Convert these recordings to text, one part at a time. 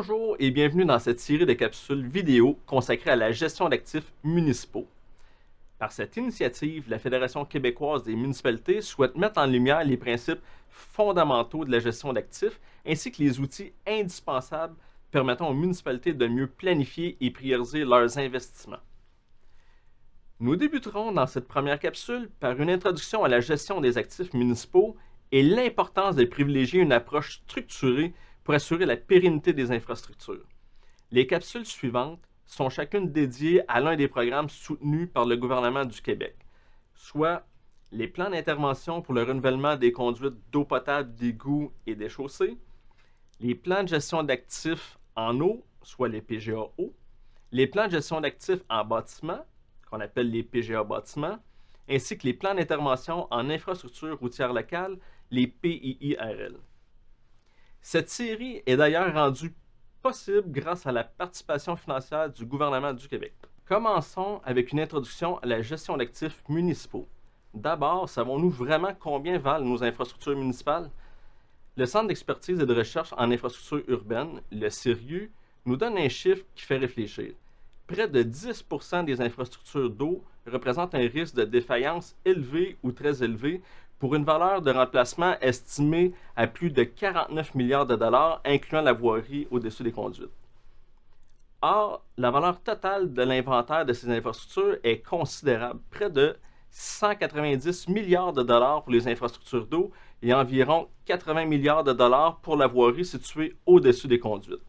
Bonjour et bienvenue dans cette série de capsules vidéo consacrée à la gestion d'actifs municipaux. Par cette initiative, la Fédération québécoise des municipalités souhaite mettre en lumière les principes fondamentaux de la gestion d'actifs ainsi que les outils indispensables permettant aux municipalités de mieux planifier et prioriser leurs investissements. Nous débuterons dans cette première capsule par une introduction à la gestion des actifs municipaux et l'importance de privilégier une approche structurée pour assurer la pérennité des infrastructures. Les capsules suivantes sont chacune dédiées à l'un des programmes soutenus par le gouvernement du Québec, soit les plans d'intervention pour le renouvellement des conduites d'eau potable, d'égouts et des chaussées, les plans de gestion d'actifs en eau, soit les PGA-eau, les plans de gestion d'actifs en bâtiment, qu'on appelle les PGA-bâtiments, ainsi que les plans d'intervention en infrastructure routière locale, les PIIRL. Cette série est d'ailleurs rendue possible grâce à la participation financière du gouvernement du Québec. Commençons avec une introduction à la gestion d'actifs municipaux. D'abord, savons-nous vraiment combien valent nos infrastructures municipales? Le Centre d'expertise et de recherche en infrastructures urbaines, le CIRIU, nous donne un chiffre qui fait réfléchir. Près de 10% des infrastructures d'eau représentent un risque de défaillance élevé ou très élevé pour une valeur de remplacement estimée à plus de 49 milliards de dollars, incluant la voirie au-dessus des conduites. Or, la valeur totale de l'inventaire de ces infrastructures est considérable, près de 190 milliards de dollars pour les infrastructures d'eau et environ 80 milliards de dollars pour la voirie située au-dessus des conduites.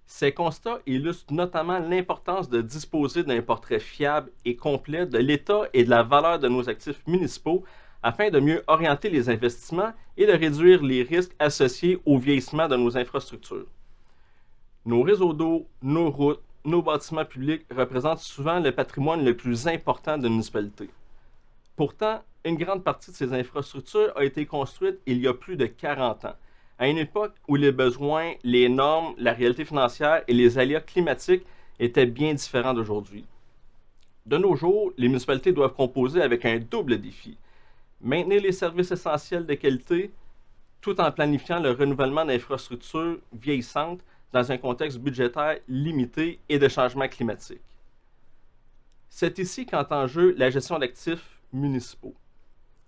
Ces constats illustrent notamment l'importance de disposer d'un portrait fiable et complet de l'état et de la valeur de nos actifs municipaux afin de mieux orienter les investissements et de réduire les risques associés au vieillissement de nos infrastructures. Nos réseaux d'eau, nos routes, nos bâtiments publics représentent souvent le patrimoine le plus important de municipalité. Pourtant, une grande partie de ces infrastructures a été construite il y a plus de 40 ans, à une époque où les besoins, les normes, la réalité financière et les aléas climatiques étaient bien différents d'aujourd'hui. De nos jours, les municipalités doivent composer avec un double défi. Maintenir les services essentiels de qualité tout en planifiant le renouvellement d'infrastructures vieillissantes dans un contexte budgétaire limité et de changement climatique. C'est ici qu'entre en jeu la gestion d'actifs municipaux.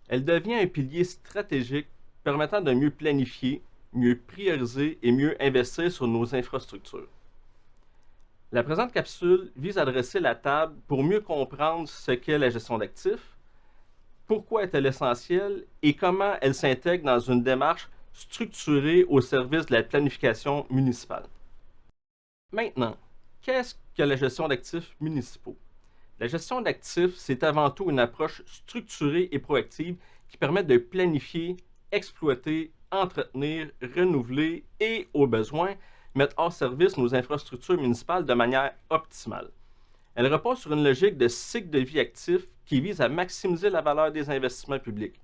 Elle devient un pilier stratégique permettant de mieux planifier, mieux prioriser et mieux investir sur nos infrastructures. La présente capsule vise à dresser la table pour mieux comprendre ce qu'est la gestion d'actifs, pourquoi est-elle essentielle et comment elle s'intègre dans une démarche structurée au service de la planification municipale. Maintenant, qu'est-ce que la gestion d'actifs municipaux? La gestion d'actifs, c'est avant tout une approche structurée et proactive qui permet de planifier, exploiter, entretenir, renouveler et, au besoin, mettre hors service nos infrastructures municipales de manière optimale. Elle repose sur une logique de cycle de vie actif qui vise à maximiser la valeur des investissements publics.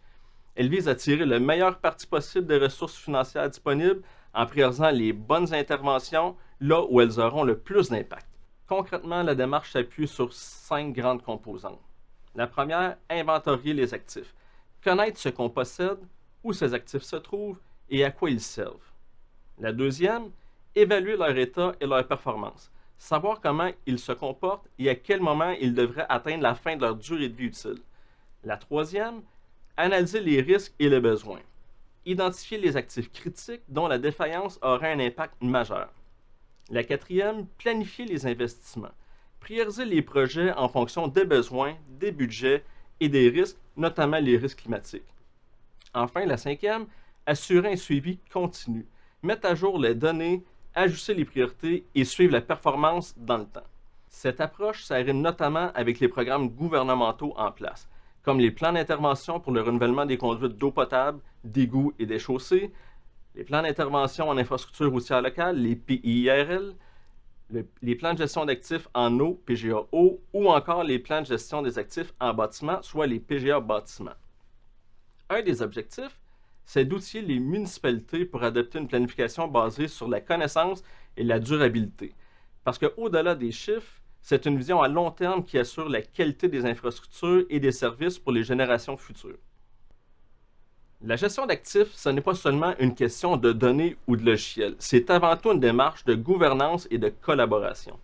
Elle vise à tirer le meilleur parti possible des ressources financières disponibles en priorisant les bonnes interventions là où elles auront le plus d'impact. Concrètement, la démarche s'appuie sur 5 grandes composantes. La première, inventorier les actifs. Connaître ce qu'on possède, où ces actifs se trouvent et à quoi ils servent. La deuxième, évaluer leur état et leur performance. Savoir comment ils se comportent et à quel moment ils devraient atteindre la fin de leur durée de vie utile. La troisième, analyser les risques et les besoins. Identifier les actifs critiques dont la défaillance aurait un impact majeur. La quatrième, planifier les investissements. Prioriser les projets en fonction des besoins, des budgets et des risques, notamment les risques climatiques. Enfin, la cinquième, assurer un suivi continu. Mettre à jour les données, ajuster les priorités et suivre la performance dans le temps. Cette approche s'arrime notamment avec les programmes gouvernementaux en place, comme les plans d'intervention pour le renouvellement des conduites d'eau potable, d'égouts et des chaussées, les plans d'intervention en infrastructure routière locale, les PIIRL, les plans de gestion d'actifs en eau, PGA-eau, ou encore les plans de gestion des actifs en bâtiment, soit les PGA-bâtiments. Un des objectifs, c'est d'outiller les municipalités pour adopter une planification basée sur la connaissance et la durabilité. Parce qu'au-delà des chiffres, c'est une vision à long terme qui assure la qualité des infrastructures et des services pour les générations futures. La gestion d'actifs, ce n'est pas seulement une question de données ou de logiciels, c'est avant tout une démarche de gouvernance et de collaboration.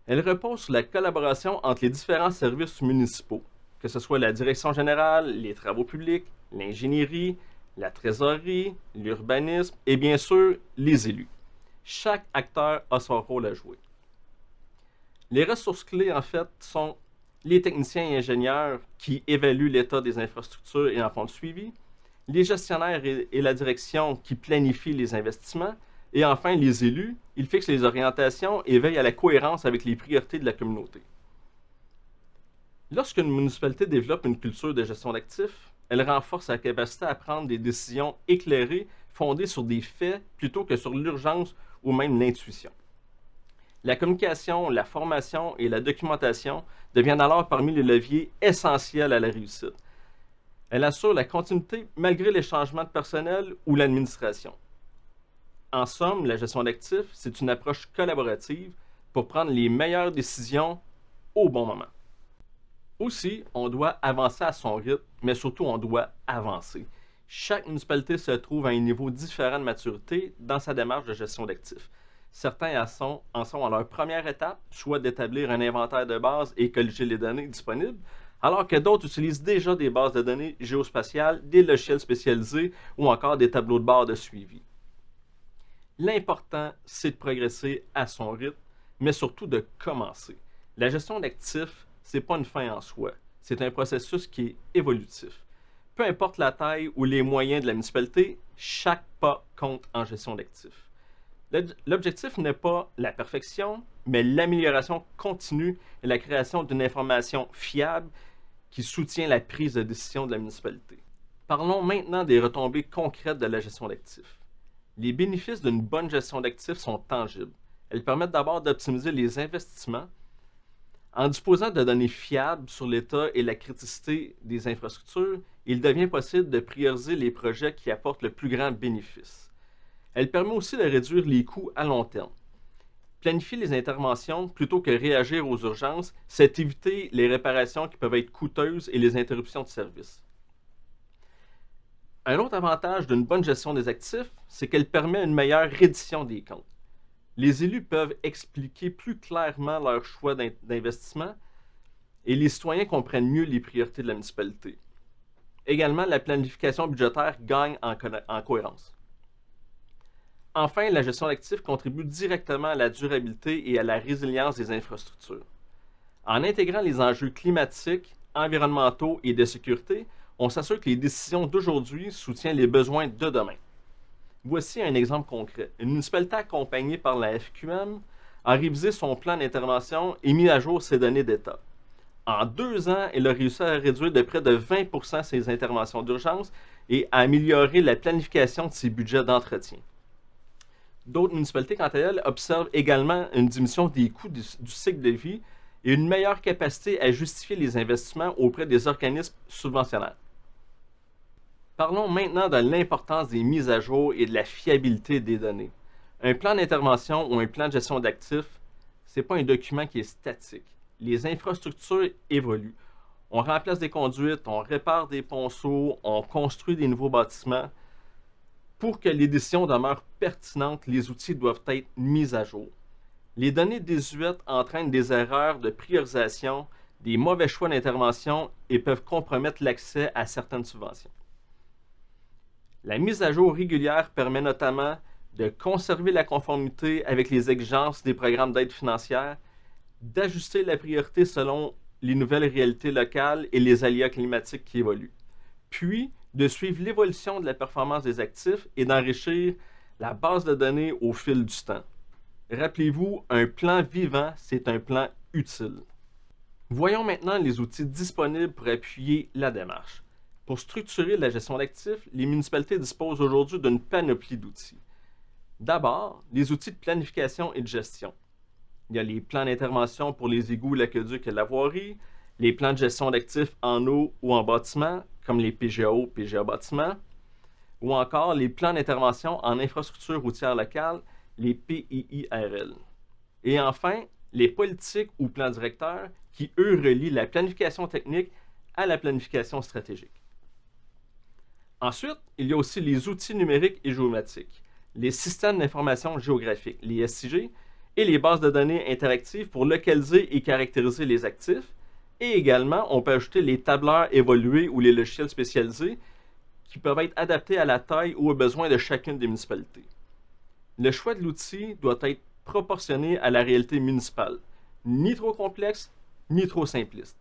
Elle repose sur la collaboration entre les différents services municipaux, que ce soit la direction générale, les travaux publics, l'ingénierie, la trésorerie, l'urbanisme et bien sûr les élus. Chaque acteur a son rôle à jouer. Les ressources clés, en fait, sont les techniciens et ingénieurs qui évaluent l'état des infrastructures et en font le suivi, les gestionnaires et la direction qui planifient les investissements, et enfin les élus, ils fixent les orientations et veillent à la cohérence avec les priorités de la communauté. Lorsqu'une municipalité développe une culture de gestion d'actifs, elle renforce sa capacité à prendre des décisions éclairées, fondées sur des faits plutôt que sur l'urgence ou même l'intuition. La communication, la formation et la documentation deviennent alors parmi les leviers essentiels à la réussite. Elle assure la continuité malgré les changements de personnel ou l'administration. En somme, la gestion d'actifs, c'est une approche collaborative pour prendre les meilleures décisions au bon moment. Aussi, on doit avancer à son rythme, mais surtout on doit avancer. Chaque municipalité se trouve à un niveau différent de maturité dans sa démarche de gestion d'actifs. Certains en sont à leur première étape, soit d'établir un inventaire de base et colliger les données disponibles, alors que d'autres utilisent déjà des bases de données géospatiales, des logiciels spécialisés ou encore des tableaux de bord de suivi. L'important, c'est de progresser à son rythme, mais surtout de commencer. La gestion d'actifs, ce n'est pas une fin en soi, c'est un processus qui est évolutif. Peu importe la taille ou les moyens de la municipalité, chaque pas compte en gestion d'actifs. L'objectif n'est pas la perfection, mais l'amélioration continue et la création d'une information fiable qui soutient la prise de décision de la municipalité. Parlons maintenant des retombées concrètes de la gestion d'actifs. Les bénéfices d'une bonne gestion d'actifs sont tangibles. Elles permettent d'abord d'optimiser les investissements. En disposant de données fiables sur l'état et la criticité des infrastructures, il devient possible de prioriser les projets qui apportent le plus grand bénéfice. Elle permet aussi de réduire les coûts à long terme. Planifier les interventions plutôt que réagir aux urgences, c'est éviter les réparations qui peuvent être coûteuses et les interruptions de service. Un autre avantage d'une bonne gestion des actifs, c'est qu'elle permet une meilleure reddition des comptes. Les élus peuvent expliquer plus clairement leurs choix d'investissement et les citoyens comprennent mieux les priorités de la municipalité. Également, la planification budgétaire gagne en cohérence. Enfin, la gestion d'actifs contribue directement à la durabilité et à la résilience des infrastructures. En intégrant les enjeux climatiques, environnementaux et de sécurité, on s'assure que les décisions d'aujourd'hui soutiennent les besoins de demain. Voici un exemple concret. Une municipalité accompagnée par la FQM a révisé son plan d'intervention et mis à jour ses données d'État. En 2 ans, elle a réussi à réduire de près de 20% ses interventions d'urgence et à améliorer la planification de ses budgets d'entretien. D'autres municipalités, quant à elles, observent également une diminution des coûts du cycle de vie et une meilleure capacité à justifier les investissements auprès des organismes subventionnaires. Parlons maintenant de l'importance des mises à jour et de la fiabilité des données. Un plan d'intervention ou un plan de gestion d'actifs, ce n'est pas un document qui est statique. Les infrastructures évoluent. On remplace des conduites, on répare des ponceaux, on construit des nouveaux bâtiments. Pour que les décisions demeurent pertinentes, les outils doivent être mis à jour. Les données désuètes entraînent des erreurs de priorisation, des mauvais choix d'intervention et peuvent compromettre l'accès à certaines subventions. La mise à jour régulière permet notamment de conserver la conformité avec les exigences des programmes d'aide financière, d'ajuster la priorité selon les nouvelles réalités locales et les aléas climatiques qui évoluent, puis de suivre l'évolution de la performance des actifs et d'enrichir la base de données au fil du temps. Rappelez-vous, un plan vivant, c'est un plan utile. Voyons maintenant les outils disponibles pour appuyer la démarche. Pour structurer la gestion d'actifs, les municipalités disposent aujourd'hui d'une panoplie d'outils. D'abord, les outils de planification et de gestion. Il y a les plans d'intervention pour les égouts, l'aqueduc et la voirie, les plans de gestion d'actifs en eau ou en bâtiment, comme les PGAO, PGA bâtiment, ou encore les plans d'intervention en infrastructure routière locale, les PIIRL. Et enfin, les politiques ou plans directeurs qui, eux, relient la planification technique à la planification stratégique. Ensuite, il y a aussi les outils numériques et géomatiques, les systèmes d'information géographique, les SIG, et les bases de données interactives pour localiser et caractériser les actifs. Et également, on peut ajouter les tableurs évolués ou les logiciels spécialisés qui peuvent être adaptés à la taille ou aux besoins de chacune des municipalités. Le choix de l'outil doit être proportionné à la réalité municipale, ni trop complexe, ni trop simpliste.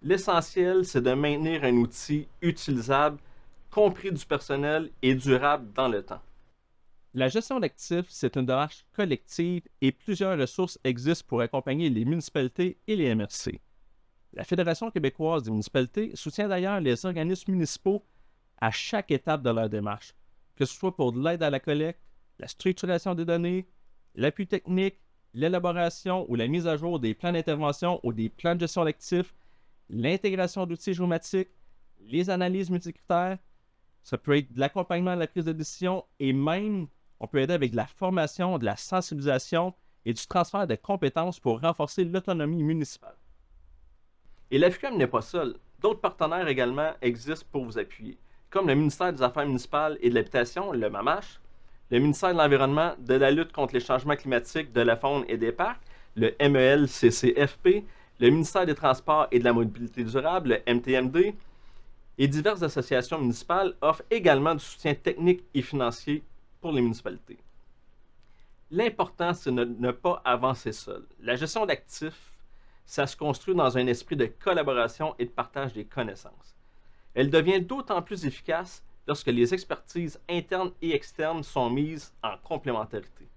L'essentiel, c'est de maintenir un outil utilisable, compris du personnel et durable dans le temps. La gestion d'actifs, c'est une démarche collective et plusieurs ressources existent pour accompagner les municipalités et les MRC. La Fédération québécoise des municipalités soutient d'ailleurs les organismes municipaux à chaque étape de leur démarche, que ce soit pour de l'aide à la collecte, la structuration des données, l'appui technique, l'élaboration ou la mise à jour des plans d'intervention ou des plans de gestion d'actifs, l'intégration d'outils géomatiques, les analyses multicritères. Ça peut être de l'accompagnement à la prise de décision et même, on peut aider avec de la formation, de la sensibilisation et du transfert de compétences pour renforcer l'autonomie municipale. Et la FQM n'est pas seule. D'autres partenaires également existent pour vous appuyer, comme le ministère des Affaires municipales et de l'Habitation, le MAMACH, le ministère de l'Environnement, de la lutte contre les changements climatiques, de la faune et des parcs, le MELCCFP, le ministère des Transports et de la Mobilité durable, le MTMD, et diverses associations municipales offrent également du soutien technique et financier pour les municipalités. L'important, c'est de ne pas avancer seul. La gestion d'actifs, ça se construit dans un esprit de collaboration et de partage des connaissances. Elle devient d'autant plus efficace lorsque les expertises internes et externes sont mises en complémentarité.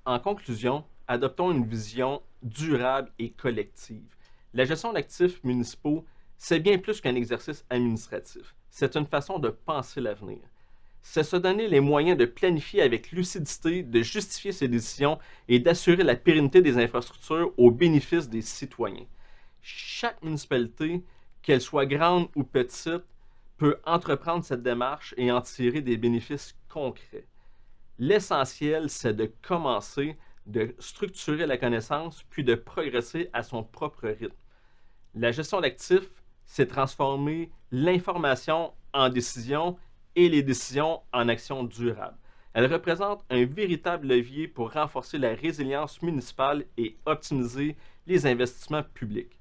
En conclusion, adoptons une vision durable et collective. La gestion d'actifs municipaux, c'est bien plus qu'un exercice administratif. C'est une façon de penser l'avenir. C'est se donner les moyens de planifier avec lucidité, de justifier ses décisions et d'assurer la pérennité des infrastructures au bénéfice des citoyens. Chaque municipalité, qu'elle soit grande ou petite, peut entreprendre cette démarche et en tirer des bénéfices concrets. L'essentiel, c'est de commencer, de structurer la connaissance, puis de progresser à son propre rythme. La gestion d'actifs, c'est transformer l'information en décision et les décisions en actions durables. Elle représente un véritable levier pour renforcer la résilience municipale et optimiser les investissements publics.